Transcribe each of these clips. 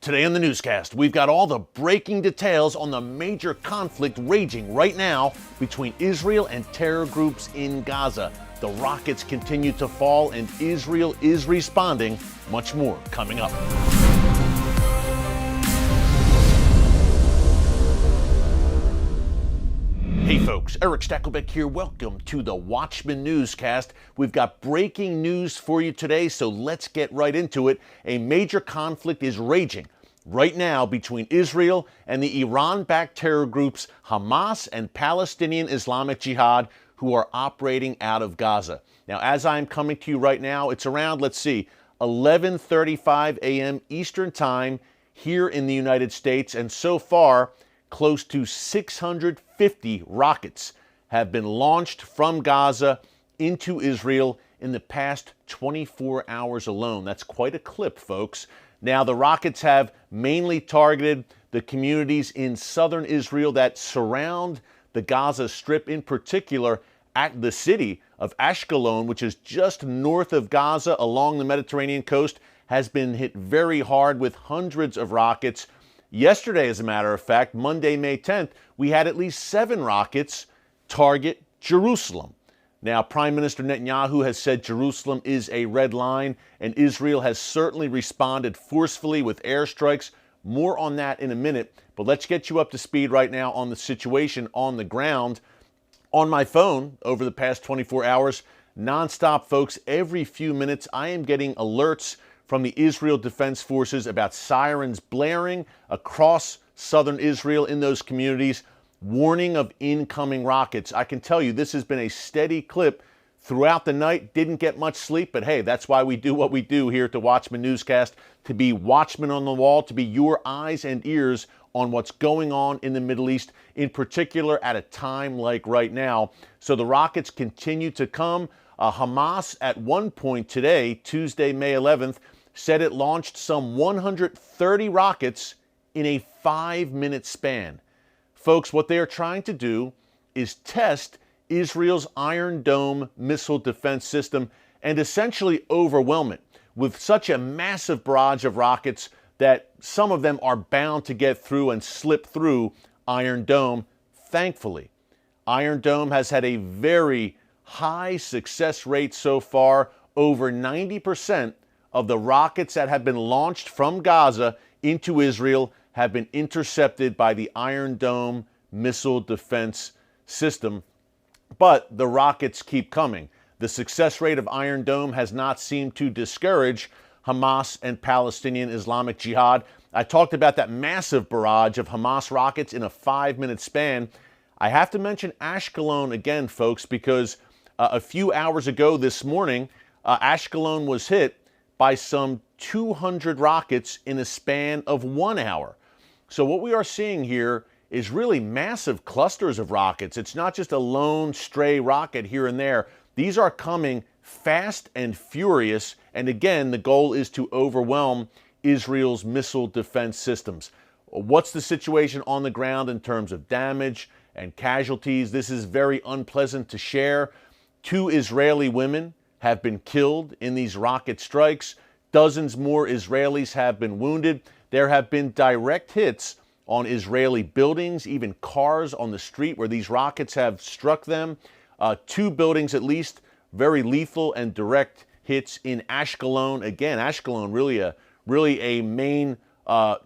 Today on the newscast, we've got all the breaking details on the major conflict raging right now between Israel and terror groups in Gaza. The rockets continue to fall and Israel is responding. Much more coming up. Hey folks, Erick Stakelbeck here. Welcome to the Watchman Newscast. We've got breaking news for you today, so let's get right into it. A major conflict is raging right now between Israel and the Iran-backed terror groups Hamas and Palestinian Islamic Jihad, who are operating out of Gaza. Now, as I'm coming to you right now, it's around, 11:35 a.m. Eastern Time here in the United States, and so far, close to 650 rockets have been launched from Gaza into Israel in the past 24 hours alone. That's quite a clip, folks. Now, the rockets have mainly targeted the communities in southern Israel that surround the Gaza Strip, in particular at the city of Ashkelon, which is just north of Gaza along the Mediterranean coast, has been hit very hard with hundreds of rockets. Yesterday, as a matter of fact, Monday, May 10th, we had at least 7 rockets target Jerusalem. Now, Prime Minister Netanyahu has said Jerusalem is a red line, and Israel has certainly responded forcefully with airstrikes. More on that in a minute, but let's get you up to speed right now on the situation on the ground. On my phone, over the past 24 hours, nonstop, folks, every few minutes, I am getting alerts from the Israel Defense Forces about sirens blaring across southern Israel in those communities, warning of incoming rockets. I can tell you this has been a steady clip throughout the night. Didn't get much sleep, but hey, that's why we do what we do here at the Watchman Newscast, to be watchmen on the wall, to be your eyes and ears on what's going on in the Middle East, in particular at a time like right now. So the rockets continue to come. Hamas at one point today, Tuesday, May 11th, said it launched some 130 rockets in a 5-minute span. Folks, what they are trying to do is test Israel's Iron Dome missile defense system and essentially overwhelm it with such a massive barrage of rockets that some of them are bound to get through and slip through Iron Dome. Thankfully, Iron Dome has had a very high success rate so far. Over 90% of the rockets that have been launched from Gaza into Israel have been intercepted by the Iron Dome missile defense system. But the rockets keep coming. The success rate of Iron Dome has not seemed to discourage Hamas and Palestinian Islamic Jihad. I talked about that massive barrage of Hamas rockets in a 5-minute span. I have to mention Ashkelon again, folks, because a few hours ago this morning, Ashkelon was hit by some 200 rockets in a span of 1 hour. So what we are seeing here is really massive clusters of rockets. It's not just a lone stray rocket here and there. These are coming fast and furious, and again, the goal is to overwhelm Israel's missile defense systems. What's the situation on the ground in terms of damage and casualties? This is very unpleasant to share. 2 Israeli women have been killed in these rocket strikes. Dozens more Israelis have been wounded. There have been direct hits on Israeli buildings, even cars on the street where these rockets have struck them. 2 buildings at least, very lethal and direct hits in Ashkelon. Again, Ashkelon really a main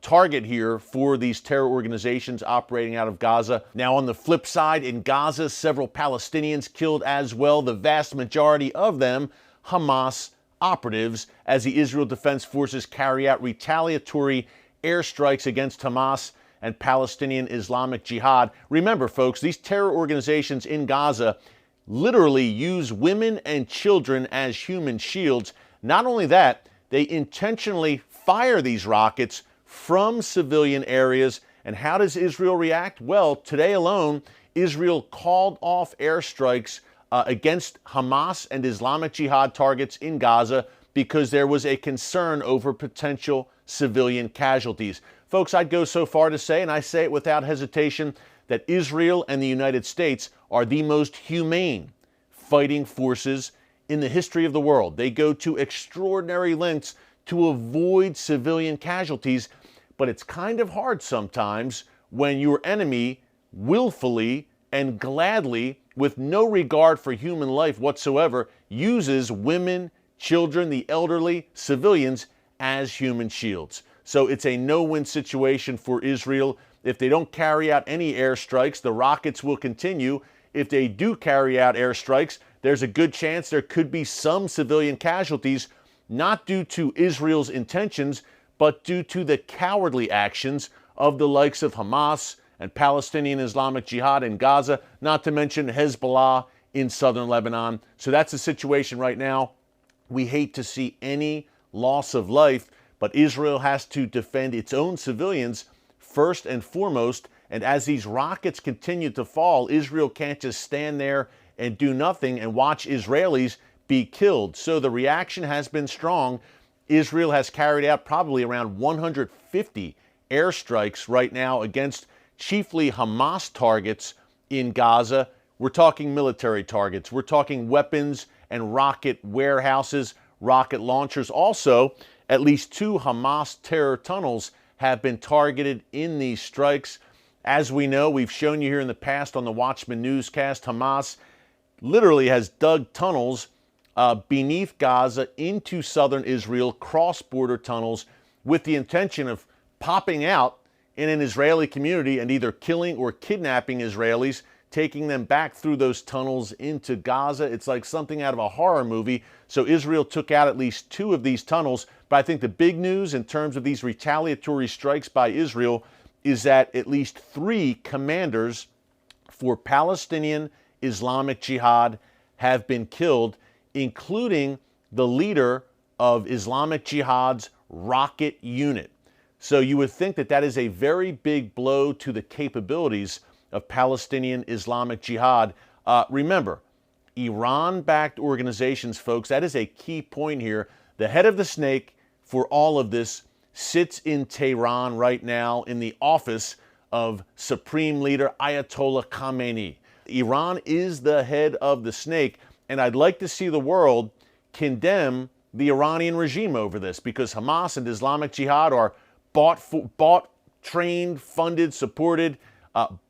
target here for these terror organizations operating out of Gaza. Now, on the flip side, in Gaza, several Palestinians killed as well, the vast majority of them Hamas operatives, as the Israel Defense Forces carry out retaliatory airstrikes against Hamas and Palestinian Islamic Jihad. Remember, folks, these terror organizations in Gaza literally use women and children as human shields. Not only that, they intentionally fire these rockets from civilian areas. And how does Israel react? Well, today alone, Israel called off airstrikes against Hamas and Islamic Jihad targets in Gaza because there was a concern over potential civilian casualties. Folks, I'd go so far to say, and I say it without hesitation, that Israel and the United States are the most humane fighting forces in the history of the world. They go to extraordinary lengths to avoid civilian casualties. but it's kind of hard sometimes when your enemy willfully and gladly, with no regard for human life whatsoever, uses women, children, the elderly, civilians as human shields. So it's a no-win situation for Israel. If they don't carry out any airstrikes, the rockets will continue. If they do carry out airstrikes, there's a good chance there could be some civilian casualties, not due to Israel's intentions, but due to the cowardly actions of the likes of Hamas and Palestinian Islamic Jihad in Gaza, not to mention Hezbollah in southern Lebanon. So that's the situation right now. We hate to see any loss of life, but Israel has to defend its own civilians first and foremost. And as these rockets continue to fall, Israel can't just stand there and do nothing and watch Israelis be killed. So the reaction has been strong. Israel has carried out probably around 150 airstrikes right now against chiefly Hamas targets in Gaza. We're talking military targets. We're talking weapons and rocket warehouses, rocket launchers. Also, at least 2 Hamas terror tunnels have been targeted in these strikes. As we know, we've shown you here in the past on the Watchman Newscast, Hamas literally has dug tunnels beneath Gaza into southern Israel, cross-border tunnels, with the intention of popping out in an Israeli community and either killing or kidnapping Israelis, taking them back through those tunnels into Gaza. It's like something out of a horror movie. So Israel took out at least 2 of these tunnels. But I think the big news in terms of these retaliatory strikes by Israel is that at least 3 commanders for Palestinian Islamic Jihad have been killed, including the leader of Islamic Jihad's rocket unit. So you would think that that is a very big blow to the capabilities of Palestinian Islamic Jihad. Remember, Iran-backed organizations, folks, that is a key point here. The head of the snake for all of this sits in Tehran right now in the office of Supreme Leader Ayatollah Khamenei. Iran is the head of the snake, and I'd like to see the world condemn the Iranian regime over this, because Hamas and Islamic Jihad are bought, trained, funded, supported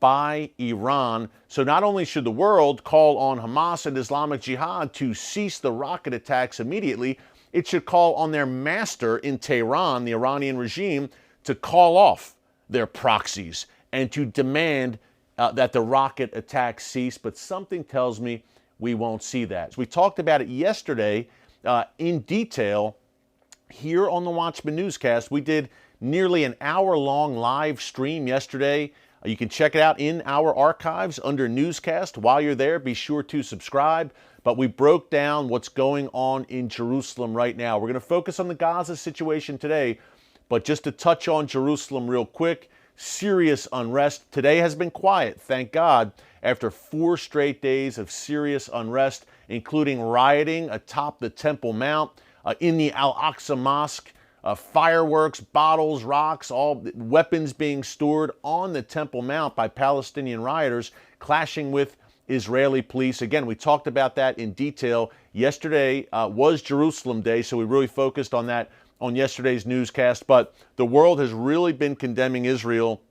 by Iran. So not only should the world call on Hamas and Islamic Jihad to cease the rocket attacks immediately, it should call on their master in Tehran, the Iranian regime, to call off their proxies and to demand that the rocket attacks cease. But something tells me we won't see that. So we talked about it yesterday in detail here on the Watchman Newscast. We did nearly an hour-long live stream yesterday. You can check it out in our archives under Newscast. While you're there, be sure to subscribe. But we broke down what's going on in Jerusalem right now. We're going to focus on the Gaza situation today, but just to touch on Jerusalem real quick, serious unrest. Today has been quiet, thank God, after 4 straight days of serious unrest, including rioting atop the Temple Mount, in the Al-Aqsa Mosque, fireworks, bottles, rocks, all weapons being stored on the Temple Mount by Palestinian rioters, clashing with Israeli police. Again, we talked about that in detail. Yesterday was Jerusalem Day, so we really focused on that on yesterday's newscast. But the world has really been condemning Israel,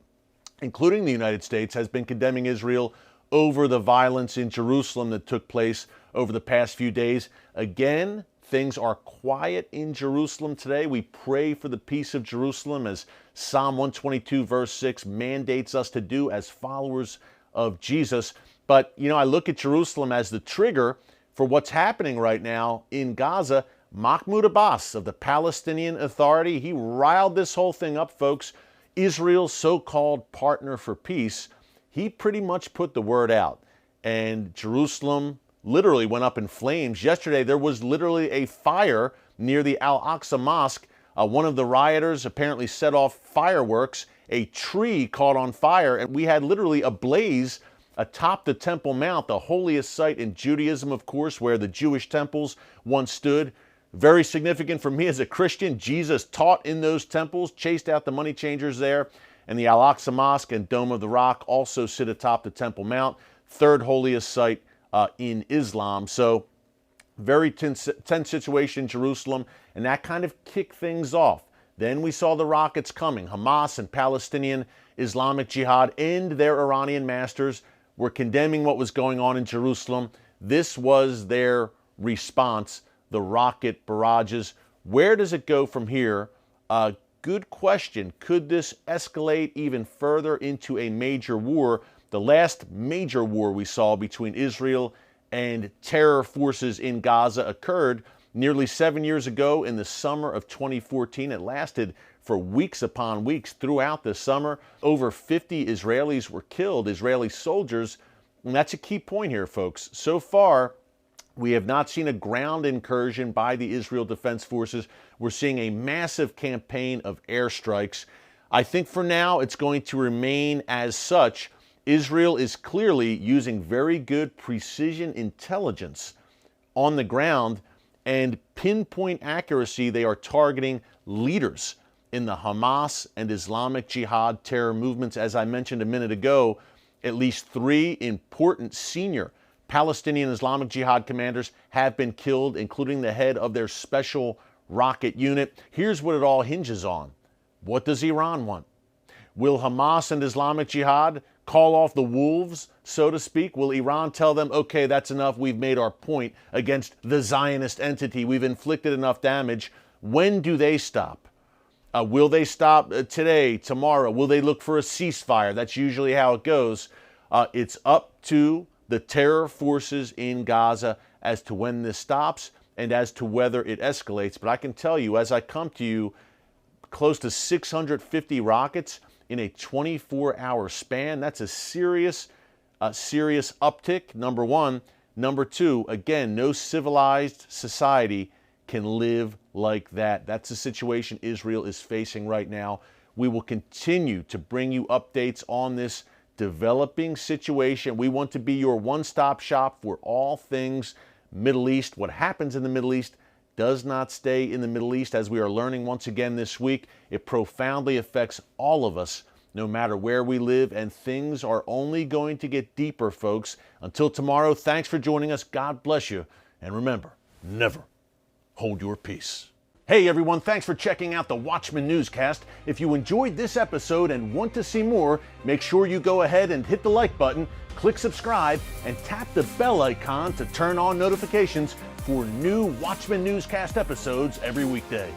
including the United States, has been condemning Israel over the violence in Jerusalem that took place over the past few days. Again, things are quiet in Jerusalem today. We pray for the peace of Jerusalem, as Psalm 122 verse 6 mandates us to do as followers of Jesus. But, you know, I look at Jerusalem as the trigger for what's happening right now in Gaza. Mahmoud Abbas of the Palestinian Authority, he riled this whole thing up, folks. Israel's so-called partner for peace, he pretty much put the word out. And Jerusalem literally went up in flames. Yesterday, there was literally a fire near the Al-Aqsa Mosque. One of the rioters apparently set off fireworks. A tree caught on fire, and we had literally a blaze atop the Temple Mount, the holiest site in Judaism, of course, where the Jewish temples once stood. Very significant for me as a Christian. Jesus taught in those temples, chased out the money changers there. And the Al-Aqsa Mosque and Dome of the Rock also sit atop the Temple Mount, third holiest site in Islam. So very tense situation in Jerusalem, and that kind of kicked things off. Then we saw the rockets coming. Hamas and Palestinian Islamic Jihad and their Iranian masters were condemning what was going on in Jerusalem. This was their response, the rocket barrages. Where does it go from here? Good question. Could this escalate even further into a major war? The last major war we saw between Israel and terror forces in Gaza occurred nearly 7 years ago in the summer of 2014. It lasted for weeks upon weeks throughout the summer. Over 50 Israelis were killed, Israeli soldiers. And that's a key point here, folks. So far, we have not seen a ground incursion by the Israel Defense Forces. We're seeing a massive campaign of airstrikes. I think for now it's going to remain as such. Israel is clearly using very good precision intelligence on the ground and pinpoint accuracy. They are targeting leaders in the Hamas and Islamic Jihad terror movements. As I mentioned a minute ago, at least 3 important senior Palestinian Islamic Jihad commanders have been killed, including the head of their special rocket unit. Here's what it all hinges on. What does Iran want? Will Hamas and Islamic Jihad call off the wolves, so to speak? Will Iran tell them, okay, that's enough, we've made our point against the Zionist entity, we've inflicted enough damage? When do they stop? Will they stop today, tomorrow? Will they look for a ceasefire? That's usually how it goes. It's up to the terror forces in Gaza as to when this stops and as to whether it escalates. But I can tell you, as I come to you, close to 650 rockets in a 24-hour span, that's a serious uptick, number one. Number two, again, no civilized society can live like that. That's the situation Israel is facing right now. We will continue to bring you updates on this developing situation. We want to be your one-stop shop for all things Middle East. What happens in the Middle East does not stay in the Middle East, as we are learning once again this week. It profoundly affects all of us, no matter where we live, and things are only going to get deeper, folks. Until tomorrow, thanks for joining us. God bless you. And remember, never hold your peace. Hey everyone, thanks for checking out the Watchman Newscast. If you enjoyed this episode and want to see more, make sure you go ahead and hit the like button, click subscribe, and tap the bell icon to turn on notifications for new Watchman Newscast episodes every weekday.